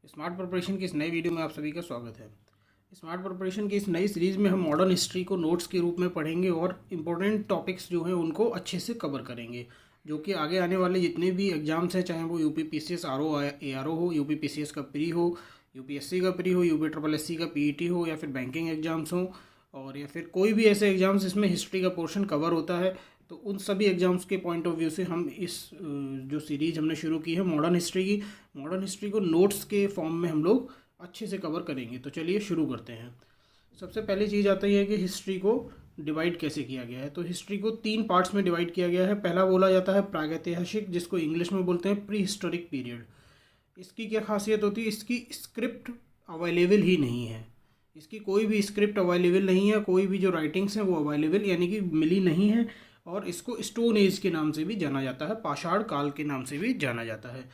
Smart preparation की इस नई वीडियो में आप सभी का स्वागत है। स्मार्ट प्रिपरेशन की इस नई सीरीज़ में हम मॉडर्न हिस्ट्री को नोट्स के रूप में पढ़ेंगे और इम्पोर्टेंट टॉपिक्स जो हैं उनको अच्छे से कवर करेंगे, जो कि आगे आने वाले जितने भी एग्जाम्स हैं, चाहे वो यूपी पीसीएस आरओ एआरओ हो, यूपी पीसीएस का प्री हो, यूपीएससी का प्री हो, यूपी ट्रिपल एससी का पीईटी हो, या फिर बैंकिंग एग्जाम्स हो, और या फिर कोई भी ऐसे एग्जाम्स जिसमें हिस्ट्री का पोर्शन कवर होता है, तो उन सभी एग्जाम्स के पॉइंट ऑफ व्यू से हम इस जो सीरीज़ हमने शुरू की है मॉडर्न हिस्ट्री को नोट्स के फॉर्म में हम लोग अच्छे से कवर करेंगे। तो चलिए शुरू करते हैं। सबसे पहली चीज़ आती है कि हिस्ट्री को डिवाइड कैसे किया गया है। तो हिस्ट्री को 3 पार्ट्स में डिवाइड किया गया है। पहला बोला जाता है प्रागैतिहासिक, जिसको इंग्लिश में बोलते हैं प्री हिस्टोरिक पीरियड। इसकी क्या खासियत होती है? इसकी स्क्रिप्ट अवेलेबल ही नहीं है। इसकी कोई भी स्क्रिप्ट अवेलेबल नहीं है, कोई भी जो राइटिंग्स हैं वो अवेलेबल यानी कि मिली नहीं है, और इसको स्टोन एज के नाम से भी जाना जाता है, पाषाण काल के नाम से भी जाना जाता है।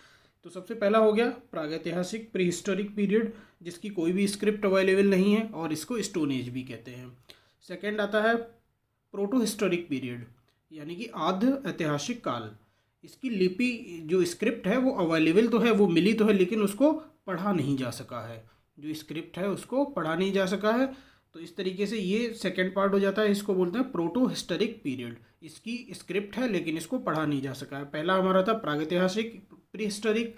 तो सबसे पहला हो गया प्रागैतिहासिक प्री हिस्टोरिक पीरियड, जिसकी कोई भी स्क्रिप्ट अवेलेबल नहीं है और इसको स्टोन एज भी कहते हैं। सेकेंड आता है प्रोटो हिस्टोरिक पीरियड, यानी कि आद्य ऐतिहासिक काल। इसकी लिपि जो स्क्रिप्ट है वो अवेलेबल तो है, वो मिली तो है, लेकिन उसको पढ़ा नहीं जा सका है। जो स्क्रिप्ट है उसको पढ़ा नहीं जा सका है। तो इस तरीके से ये सेकेंड पार्ट हो जाता है। इसको बोलते हैं प्रोटो हिस्टोरिक पीरियड। इसकी स्क्रिप्ट है लेकिन इसको पढ़ा नहीं जा सका है। पहला हमारा था प्रागैतिहासिक प्री हिस्टोरिक,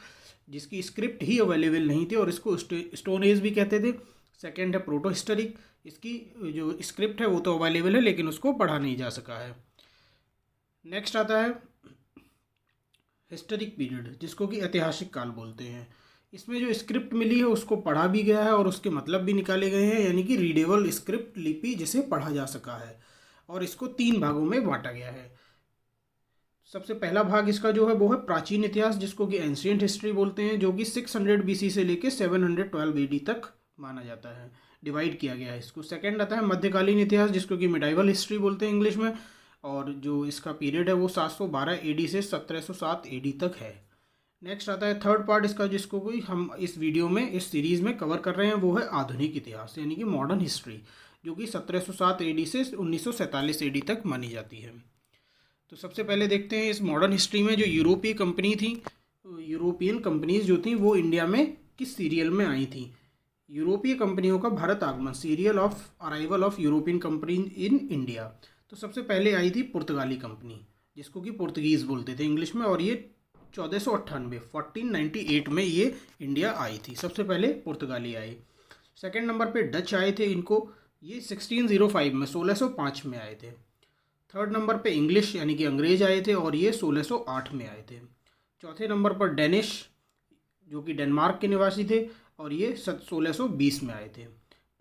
जिसकी स्क्रिप्ट ही अवेलेबल नहीं थी और इसको स्टोन एज भी कहते थे। सेकेंड है प्रोटो हिस्टोरिक, इसकी जो स्क्रिप्ट है वो तो अवेलेबल है लेकिन उसको पढ़ा नहीं जा सका है। नेक्स्ट आता है हिस्टोरिक पीरियड, जिसको कि ऐतिहासिक काल बोलते हैं। इसमें जो स्क्रिप्ट मिली है उसको पढ़ा भी गया है और उसके मतलब भी निकाले गए हैं, यानी कि रीडेबल स्क्रिप्ट, लिपि जिसे पढ़ा जा सका है। और इसको 3 भागों में बांटा गया है। सबसे पहला भाग इसका जो है वो है प्राचीन इतिहास, जिसको कि एंशिएंट हिस्ट्री बोलते हैं, जो कि 600 बीसी से लेके 712 एडी तक माना जाता है। डिवाइड किया गया है इसको। सेकंड आता है मध्यकालीन इतिहास, जिसको कि मिडाइवल हिस्ट्री बोलते हैं इंग्लिश में, और जो इसका पीरियड है वो 712 एडी से 1707 एडी तक है। नेक्स्ट आता है थर्ड पार्ट इसका, जिसको कोई हम इस वीडियो में इस सीरीज़ में कवर कर रहे हैं, वो है आधुनिक इतिहास, यानी कि मॉडर्न हिस्ट्री, जो कि 1707 एडी से 1947 एडी तक मानी जाती है। तो सबसे पहले देखते हैं इस मॉडर्न हिस्ट्री में जो यूरोपीय कंपनी थी, यूरोपियन कंपनीज जो थी वो इंडिया में किस सीरियल में आई थी। यूरोपीय कंपनियों का भारत आगमन, serial of arrival of European company in India. तो सबसे पहले आई थी पुर्तगाली कंपनी, जिसको कि पुर्तगीज़ बोलते थे इंग्लिश में, और ये 1498 में ये इंडिया आई थी। सबसे पहले पुर्तगाली आए। सेकंड नंबर पे डच आए थे, इनको ये 1605 में 1605 में आए थे। थर्ड नंबर पे इंग्लिश यानी कि अंग्रेज आए थे और ये 1608 में आए थे। चौथे नंबर पर डेनिश, जो कि डेनमार्क के निवासी थे, और ये 1620 में आए थे।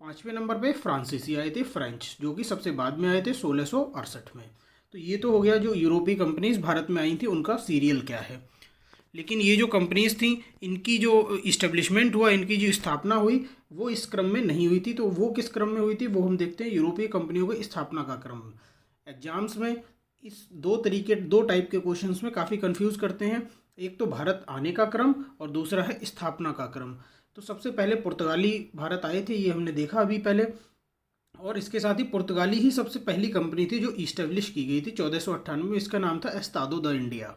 पाँचवें नंबर पे फ्रांसीसी आए थे, फ्रेंच, जो कि सबसे बाद में आए थे 1668 में। तो ये तो हो गया जो यूरोपीय कंपनीज भारत में आई थी उनका सीरियल क्या है। लेकिन ये जो कंपनीज थी इनकी जो इस्टेब्लिशमेंट हुआ, इनकी जो स्थापना हुई, वो इस क्रम में नहीं हुई थी। तो वो किस क्रम में हुई थी वो हम देखते हैं, यूरोपीय कंपनियों की स्थापना का क्रम। एग्जाम्स में इस दो टाइप के क्वेश्चंस में काफ़ी कंफ्यूज करते हैं। एक तो भारत आने का क्रम और दूसरा है स्थापना का क्रम। तो सबसे पहले पुर्तगाली भारत आए थे, ये हमने देखा अभी पहले, और इसके साथ ही पुर्तगाली ही सबसे पहली कंपनी थी जो इस्टेब्लिश की गई थी 1498 में। इसका नाम था एस्तादो द इंडिया।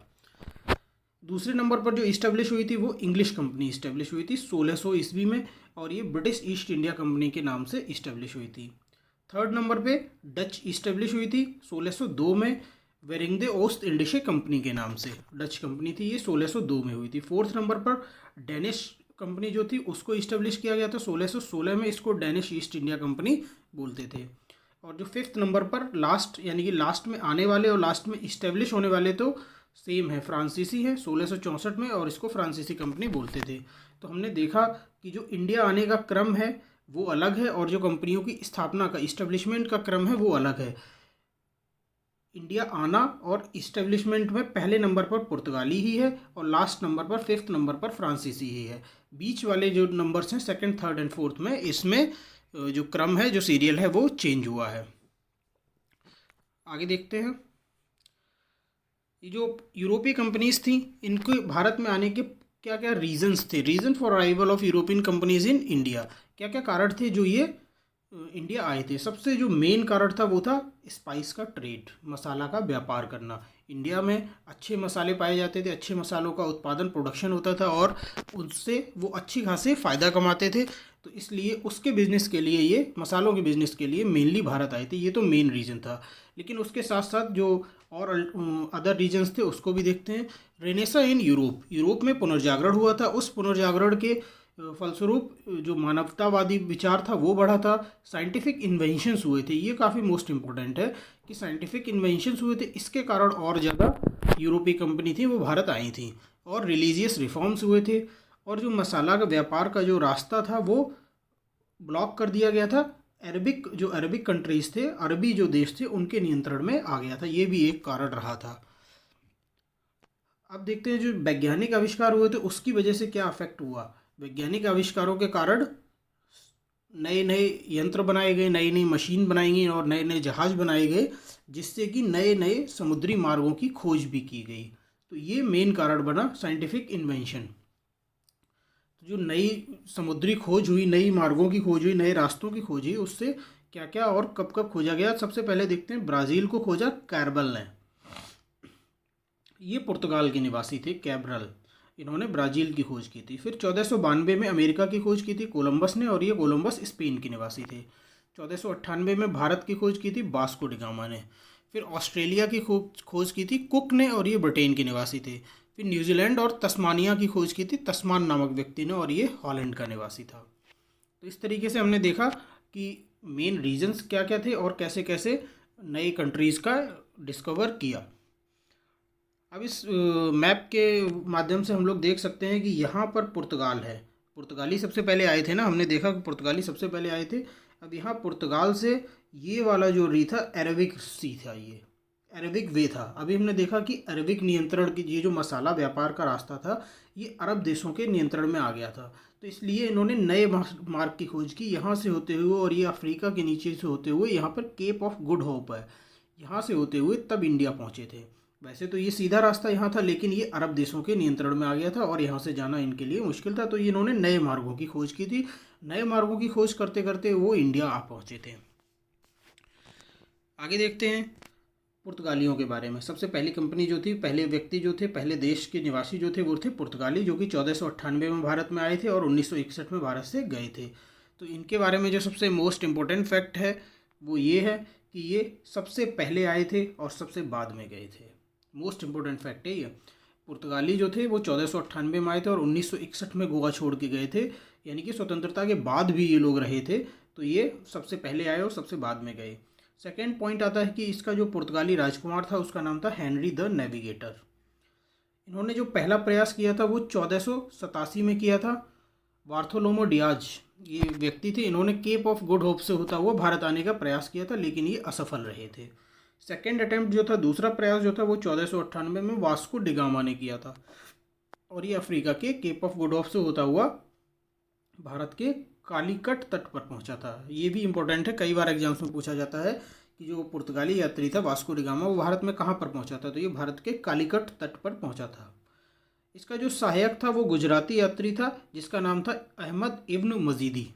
दूसरे नंबर पर जो इस्टेब्लिश हुई थी वो इंग्लिश कंपनी इस्टेब्लिश हुई थी 1600 ईस्वी में, और ये ब्रिटिश ईस्ट इंडिया कंपनी के नाम से इस्टेब्लिश हुई थी। थर्ड नंबर पे डच इस्टेब्लिश हुई थी 1602 में, वेरिंगदे ओस्ट इंडिशे कंपनी के नाम से डच कंपनी थी, ये 1602 में हुई थी। फोर्थ नंबर पर डेनिश कंपनी जो थी उसको इस्टेब्लिश किया गया था 1616 में, इसको डेनिश ईस्ट इंडिया कंपनी बोलते थे। और जो फिफ्थ नंबर पर लास्ट, यानी कि लास्ट में आने वाले और लास्ट में इस्टेब्लिश होने वाले तो सेम है, फ्रांसीसी है 1664 में, और इसको फ्रांसीसी कंपनी बोलते थे। तो हमने देखा कि जो इंडिया आने का क्रम है वो अलग है, और जो कंपनियों की स्थापना का इस्टेब्लिशमेंट का क्रम है वो अलग है। इंडिया आना और इस्टेब्लिशमेंट में पहले नंबर पर पुर्तगाली ही है, और लास्ट नंबर पर फिफ्थ नंबर पर फ्रांसीसी ही है। बीच वाले जो नंबर्स हैं सेकंड, थर्ड एंड फोर्थ में, इसमें जो क्रम है, जो सीरियल है वो चेंज हुआ है। आगे देखते हैं। ये जो यूरोपीय कंपनीज थी इनको भारत में आने के क्या क्या रीजंस थे। Reason for arrival of European companies in India, क्या क्या कारण थे जो ये इंडिया आए थे। सबसे जो मेन कारण था वो था स्पाइस का ट्रेड, मसाला का व्यापार करना। इंडिया में अच्छे मसाले पाए जाते थे, अच्छे मसालों का उत्पादन प्रोडक्शन होता था और उससे वो अच्छी खासे फ़ायदा कमाते थे। तो इसलिए उसके बिज़नेस के लिए, ये मसालों के बिज़नेस के लिए मेनली भारत आए थे। ये तो मेन रीज़न था। लेकिन उसके साथ साथ जो और अदर रीजन्स थे उसको भी देखते हैं। रेनेसा इन यूरोप, यूरोप में पुनर्जागरण हुआ था। उस पुनर्जागरण के फलस्वरूप जो मानवतावादी विचार था वो बढ़ा था। साइंटिफिक इन्वेंशंस हुए थे, ये काफ़ी मोस्ट इम्पोर्टेंट है कि साइंटिफिक इन्वेंशंस हुए थे। इसके कारण और ज़्यादा यूरोपीय कंपनी थी वो भारत आई थी। और रिलीजियस रिफॉर्म्स हुए थे। और जो मसाला का व्यापार का जो रास्ता था वो ब्लॉक कर दिया गया था। अरबिक कंट्रीज थे, अरबी जो देश थे उनके नियंत्रण में आ गया था। ये भी एक कारण रहा था। अब देखते हैं जो वैज्ञानिक आविष्कार हुए थे उसकी वजह से क्या अफेक्ट हुआ। वैज्ञानिक आविष्कारों के कारण नए नए यंत्र बनाए गए, नई नई मशीन बनाई गई और नए नए जहाज बनाए गए, जिससे कि नए नए समुद्री मार्गों की खोज भी की गई। तो ये मेन कारण बना साइंटिफिक इन्वेंशन। तो जो नई समुद्री खोज हुई, नई मार्गों की खोज हुई, नए रास्तों की खोज हुई, उससे क्या क्या और कब कब खोजा गया। सबसे पहले देखते हैं, ब्राज़ील को खोजा कैरबल ने। ये पुर्तगाल के निवासी थे कैब्रल, इन्होंने ब्राज़ील की खोज की थी। फिर 1492 में अमेरिका की खोज की थी कोलंबस ने, और ये कोलंबस स्पेन के निवासी थे। 1498 में भारत की खोज की थी वास्को डी गामा ने। फिर ऑस्ट्रेलिया की खोज की थी कुक ने, और ये ब्रिटेन के निवासी थे। फिर न्यूजीलैंड और तस्मानिया की खोज की थी तस्मान नामक व्यक्ति ने, और ये हॉलैंड का निवासी था। तो इस तरीके से हमने देखा कि मेन रीजन्स क्या क्या थे और कैसे कैसे नई कंट्रीज़ का डिस्कवर किया। अब इस मैप के माध्यम से हम लोग देख सकते हैं कि यहाँ पर पुर्तगाल है। पुर्तगाली सबसे पहले आए थे ना, हमने देखा कि पुर्तगाली सबसे पहले आए थे। अब यहाँ पुर्तगाल से ये वाला जो री था अरबिक सी था, ये अरबिक वे था। अभी हमने देखा कि अरबिक नियंत्रण की ये जो मसाला व्यापार का रास्ता था ये अरब देशों के नियंत्रण में आ गया था। तो इसलिए इन्होंने नए मार्ग की खोज की यहाँ से होते हुए, और ये अफ्रीका के नीचे से होते हुए यहाँ पर केप ऑफ गुड होप है, यहाँ से होते हुए तब इंडिया पहुँचे थे। वैसे तो ये सीधा रास्ता यहाँ था, लेकिन ये अरब देशों के नियंत्रण में आ गया था और यहाँ से जाना इनके लिए मुश्किल था। तो इन्होंने नए मार्गों की खोज की थी। नए मार्गों की खोज करते करते वो इंडिया आ पहुँचे थे। आगे देखते हैं पुर्तगालियों के बारे में। सबसे पहली कंपनी जो थी, पहले व्यक्ति जो थे, पहले देश के निवासी जो थे वो थे पुर्तगाली, जो कि 1498 में भारत में आए थे और 1961 में भारत से गए थे। तो इनके बारे में जो सबसे मोस्ट इम्पोर्टेंट फैक्ट है वो ये है कि ये सबसे पहले आए थे और सबसे बाद में गए थे। मोस्ट इम्पोर्टेंट फैक्ट है ये। पुर्तगाली जो थे वो 1498 में आए थे और 1961 में गोवा छोड़ के गए थे, यानी कि स्वतंत्रता के बाद भी ये लोग रहे थे। तो ये सबसे पहले आए और सबसे बाद में गए। सेकेंड पॉइंट आता है कि इसका जो पुर्तगाली राजकुमार था उसका नाम था हेनरी द नेविगेटर। इन्होंने जो पहला प्रयास किया था वो 1487 में किया था। बार्थोलोमो डियाज ये व्यक्ति थे, इन्होंने केप ऑफ गुड होप से होता हुआ भारत आने का प्रयास किया था, लेकिन ये असफल रहे थे। सेकेंड अटेम्प्ट जो था, दूसरा प्रयास जो था वो 1498 में वास्को डिगामा ने किया था, और ये अफ्रीका के केप ऑफ गुड होप से होता हुआ भारत के कालीकट तट पर पहुंचा था। ये भी इम्पोर्टेंट है, कई बार एग्जाम्स में पूछा जाता है कि जो पुर्तगाली यात्री था वास्को डिगामा वो भारत में कहाँ पर पहुंचा था। तो ये भारत के कालीकट तट पर पहुंचा था। इसका जो सहायक था वो गुजराती यात्री था जिसका नाम था अहमद इब्न मजीदी।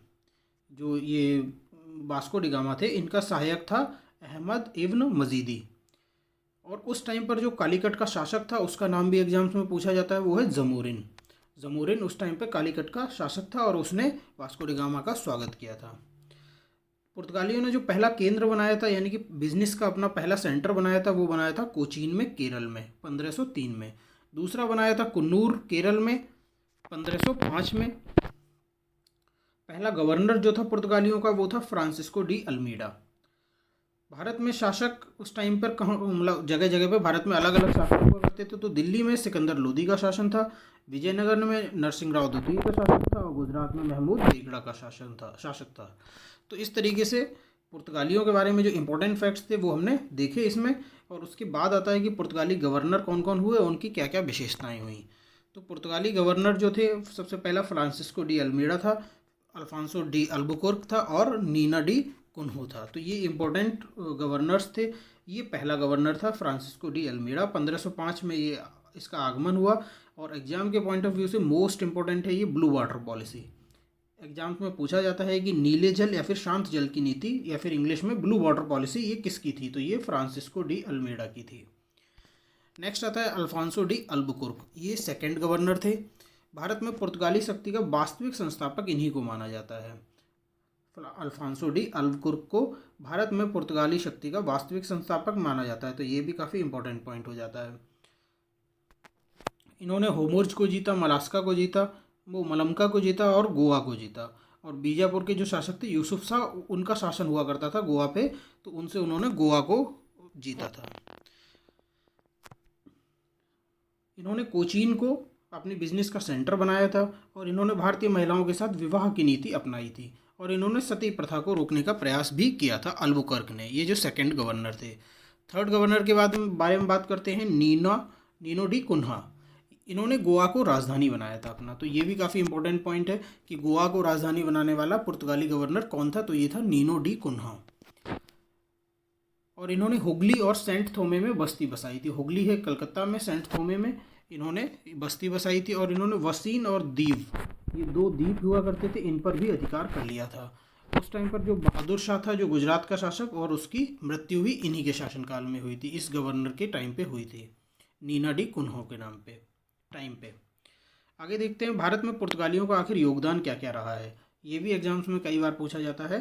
जो ये वास्को डिगामा थे इनका सहायक था अहमद इब्न मजीदी। और उस टाइम पर जो कालीकट का शासक था उसका नाम भी एग्जाम्स में पूछा जाता है, वो है जमोरिन। जमोरिन उस टाइम पे कालीकट का शासक था और उसने वास्को डिगामा का स्वागत किया था। पुर्तगालियों ने जो पहला केंद्र बनाया था, यानी कि बिजनेस का अपना पहला सेंटर बनाया था, वो बनाया था कोचीन में केरल में 1503 में। दूसरा बनाया था कुन्नूर केरल में 1505 में। पहला गवर्नर जो था पुर्तगालियों का वो था फ्रांसिस्को डी अल्मीडा। भारत में शासक उस टाइम पर कहाँ, मतलब जगह जगह पे भारत में अलग अलग शासक हुआ करते थे। तो दिल्ली में सिकंदर लोदी का शासन था, विजयनगर में नरसिंह राव द्वितीय का शासन था, और गुजरात में महमूद बेगड़ा का शासक था। तो इस तरीके से पुर्तगालियों के बारे में जो इंपॉर्टेंट फैक्ट्स थे वो हमने देखे इसमें। और उसके बाद आता है कि पुर्तगाली गवर्नर कौन कौन हुए, उनकी क्या क्या विशेषताएँ हुई। तो पुर्तगाली गवर्नर जो थे, सबसे पहला फ्रांसिस्को डी अल्मीडा था, अल्फांसो डी अल्बुकुर्क था, और नीना डी कुन्हो था। तो ये इंपॉर्टेंट गवर्नर्स थे। ये पहला गवर्नर था फ्रांसिस्को डी अल्मीडा। 1505 में ये इसका आगमन हुआ। और एग्जाम के पॉइंट ऑफ व्यू से मोस्ट इंपॉर्टेंट है ये ब्लू वाटर पॉलिसी। एग्जाम्स में पूछा जाता है कि नीले जल या फिर शांत जल की नीति, या फिर इंग्लिश में ब्लू वाटर पॉलिसी, ये किसकी थी। तो ये फ्रांसिस्को डी अल्मीडा की थी। नेक्स्ट आता है अल्फांसो डी अल्बुकुर्क, ये सेकंड गवर्नर थे। भारत में पुर्तगाली शक्ति का वास्तविक संस्थापक इन्हीं को माना जाता है। अल्फांसो डी अल्बुकुर्क को भारत में पुर्तगाली शक्ति का वास्तविक संस्थापक माना जाता है, तो ये भी काफ़ी इंपॉर्टेंट पॉइंट हो जाता है। इन्होंने होमोर्ज को जीता, मलास्का को जीता, वो मलमका को जीता और गोवा को जीता। और बीजापुर के जो शासक थे यूसुफ शाह, उनका शासन हुआ करता था गोवा पे, तो उनसे उन्होंने गोवा को जीता था। इन्होंने कोचीन को अपने बिजनेस का सेंटर बनाया था और इन्होंने भारतीय महिलाओं के साथ विवाह की नीति अपनाई थी और इन्होंने सती प्रथा को रोकने का प्रयास भी किया था अल्बुकर्क ने। ये जो सेकंड गवर्नर थे। थर्ड गवर्नर के बारे में बात करते हैं नीनो डी कुन्हा। इन्होंने गोवा को राजधानी बनाया था अपना, तो ये भी काफ़ी इंपॉर्टेंट पॉइंट है कि गोवा को राजधानी बनाने वाला पुर्तगाली गवर्नर कौन था, तो ये था नीनो डी कुन्हा। और इन्होंने हुगली और सेंट थोमे में बस्ती बसाई थी। हुगली है कलकत्ता में, सेंट थोमे में इन्होंने बस्ती बसाई थी। और इन्होंने वसीन और दीव, ये दो द्वीप हुआ करते थे, इन पर भी अधिकार कर लिया था। उस टाइम पर जो बहादुर शाह था, जो गुजरात का शासक, और उसकी मृत्यु भी इन्हीं के शासनकाल में हुई थी, इस गवर्नर के टाइम पे हुई थी, नीना डी कुन्हो के नाम पे टाइम पे। आगे देखते हैं भारत में पुर्तगालियों का आखिर योगदान क्या क्या रहा है। ये भी एग्जाम्स में कई बार पूछा जाता है।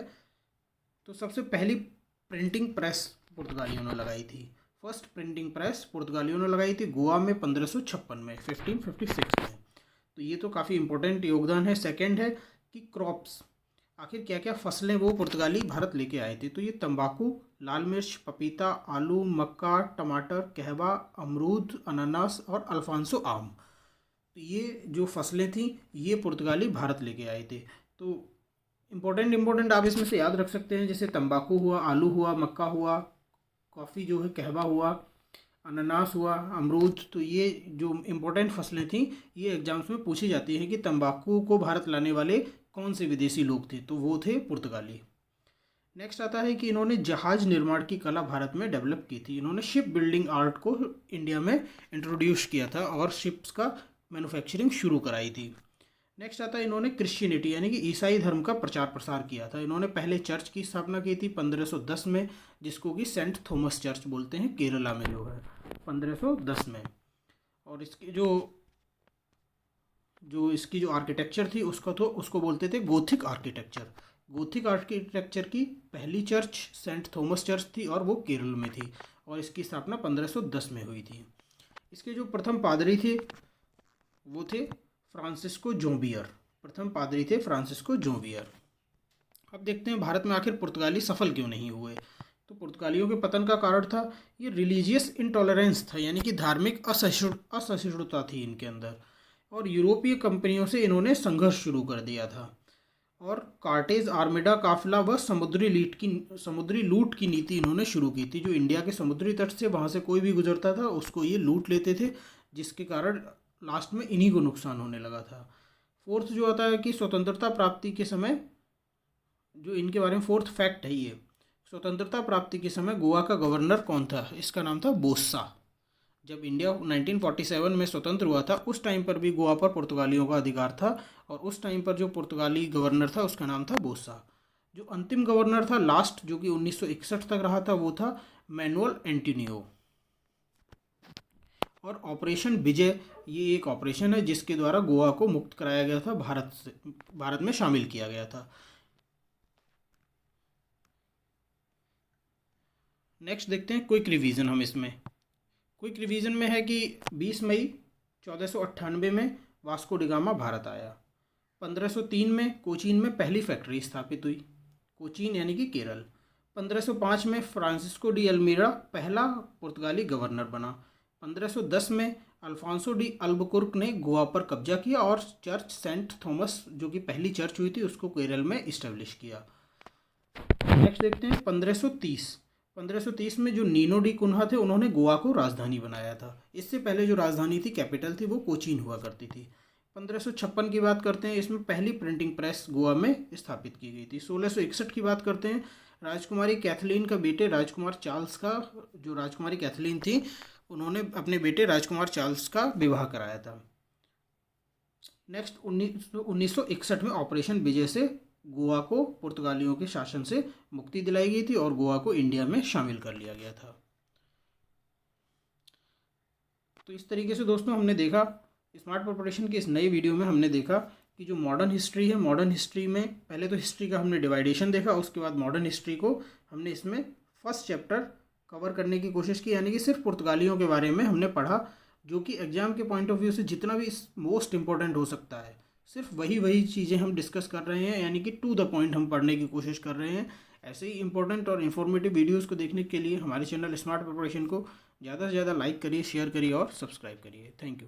तो सबसे पहली प्रिंटिंग प्रेस पुर्तगालियों ने लगाई थी। फर्स्ट प्रिंटिंग प्रेस पुर्तगालियों ने लगाई थी गोवा में 1556 में, 1556 में। तो ये तो काफ़ी इंपॉर्टेंट योगदान है। सेकंड है कि क्रॉप्स, आखिर क्या क्या फसलें वो पुर्तगाली भारत लेके आए थे। तो ये तंबाकू, लाल मिर्च, पपीता, आलू, मक्का, टमाटर, कहवा, अमरूद, अनानास और अल्फांसो आम। तो ये जो फसलें थीं ये पुर्तगाली भारत लेके आए थे। तो इम्पोर्टेंट आप इसमें से याद रख सकते हैं, जैसे तंबाकू हुआ, आलू हुआ, मक्का हुआ, कॉफ़ी जो है कहवा हुआ, अनानास हुआ, अमरूद। तो ये जो इम्पोर्टेंट फसलें थीं ये एग्जाम्स में पूछी जाती हैं कि तंबाकू को भारत लाने वाले कौन से विदेशी लोग थे, तो वो थे पुर्तगाली। नेक्स्ट आता है कि इन्होंने जहाज़ निर्माण की कला भारत में डेवलप की थी। इन्होंने शिप बिल्डिंग आर्ट को इंडिया में इंट्रोड्यूस किया था और शिप्स का मैन्युफैक्चरिंग शुरू कराई थी। नेक्स्ट आता है इन्होंने क्रिश्चियनिटी यानी कि ईसाई धर्म का प्रचार प्रसार किया था। इन्होंने पहले चर्च की स्थापना की थी 1510 में, जिसको कि सेंट थॉमस चर्च बोलते हैं, केरला में जो है 1510 में। और इसकी जो आर्किटेक्चर थी उसको बोलते थे गोथिक आर्किटेक्चर। गोथिक आर्किटेक्चर की पहली चर्च सेंट थॉमस चर्च थी और वो केरल में थी और इसकी स्थापना 1510 में हुई थी। इसके जो प्रथम पादरी थे वो थे फ्रांसिस्को जोवियर। प्रथम पादरी थे फ्रांसिस्को जोवियर। अब देखते हैं भारत में आखिर पुर्तगाली सफल क्यों नहीं हुए। तो पुर्तगालियों के पतन का कारण था ये रिलीजियस इंटॉलरेंस था, यानी कि धार्मिक असहिष्णुता थी इनके अंदर। और यूरोपीय कंपनियों से इन्होंने संघर्ष शुरू कर दिया था और कार्टेज आर्मेडा काफिला व समुद्री लूट की नीति इन्होंने शुरू की थी। जो इंडिया के समुद्री तट से वहाँ से कोई भी गुजरता था उसको ये लूट लेते थे, जिसके कारण लास्ट में इन्हीं को नुकसान होने लगा था। फोर्थ जो आता है कि स्वतंत्रता प्राप्ति के समय, जो इनके बारे में फोर्थ फैक्ट है ये, स्वतंत्रता प्राप्ति के समय गोवा का गवर्नर कौन था, इसका नाम था बोस्सा। जब इंडिया 1947 में स्वतंत्र हुआ था उस टाइम पर भी गोवा पर पुर्तगालियों का अधिकार था और उस टाइम पर जो पुर्तगाली गवर्नर था उसका नाम था बोस्सा। जो अंतिम गवर्नर था लास्ट, जो कि 1961 तक रहा था, वो था मैनुअल एंटोनियो। और ऑपरेशन विजय, ये एक ऑपरेशन है जिसके द्वारा गोवा को मुक्त कराया गया था, भारत में शामिल किया गया था। नेक्स्ट देखते हैं क्विक रिवीजन। हम इसमें क्विक रिवीजन में है कि 20 मई 1498 में वास्को डिगामा भारत आया। 1503 में कोचीन में पहली फैक्ट्री स्थापित हुई, कोचीन यानी कि केरल। 1505 में फ्रांसिस्को डी अल्मीरा पहला पुर्तगाली गवर्नर बना। 1510 में अल्फांसो डी अल्बुकुर्क ने गोवा पर कब्जा किया और चर्च सेंट थॉमस, जो कि पहली चर्च हुई थी, उसको केरल में इस्टेब्लिश किया। नेक्स्ट देखते हैं 1530 में जो नीनो डी कुन्हा थे उन्होंने गोवा को राजधानी बनाया था। इससे पहले जो राजधानी थी, कैपिटल थी, वो कोचीन हुआ करती थी। 1556 की बात करते हैं, इसमें पहली प्रिंटिंग प्रेस गोवा में स्थापित की गई थी। 1661 की बात करते हैं, राजकुमारी कैथलीन का बेटे राजकुमार चार्ल्स का, जो राजकुमारी कैथलीन थी, उन्होंने अपने बेटे राजकुमार चार्ल्स का विवाह कराया था। नेक्स्ट 1961 में ऑपरेशन विजय से गोवा को पुर्तगालियों के शासन से मुक्ति दिलाई गई थी और गोवा को इंडिया में शामिल कर लिया गया था। तो इस तरीके से दोस्तों हमने देखा स्मार्ट प्रिपरेशन की इस नई वीडियो में हमने देखा कि जो मॉडर्न हिस्ट्री है, मॉडर्न हिस्ट्री में पहले तो हिस्ट्री का हमने डिवाइडेशन देखा, उसके बाद मॉडर्न हिस्ट्री को हमने इसमें फर्स्ट चैप्टर कवर करने की कोशिश की, यानी कि सिर्फ पुर्तगालियों के बारे में हमने पढ़ा, जो कि एग्ज़ाम के पॉइंट ऑफ व्यू से जितना भी मोस्ट इंपॉर्टेंट हो सकता है, सिर्फ वही चीज़ें हम डिस्कस कर रहे हैं, यानी कि टू द पॉइंट हम पढ़ने की कोशिश कर रहे हैं। ऐसे ही इंपॉर्टेंट और इन्फॉर्मेटिव वीडियोज़ को देखने के लिए हमारे चैनल स्मार्ट प्रिपरेशन को ज़्यादा से ज़्यादा लाइक करिए, शेयर करिए और सब्सक्राइब करिए। Thank you.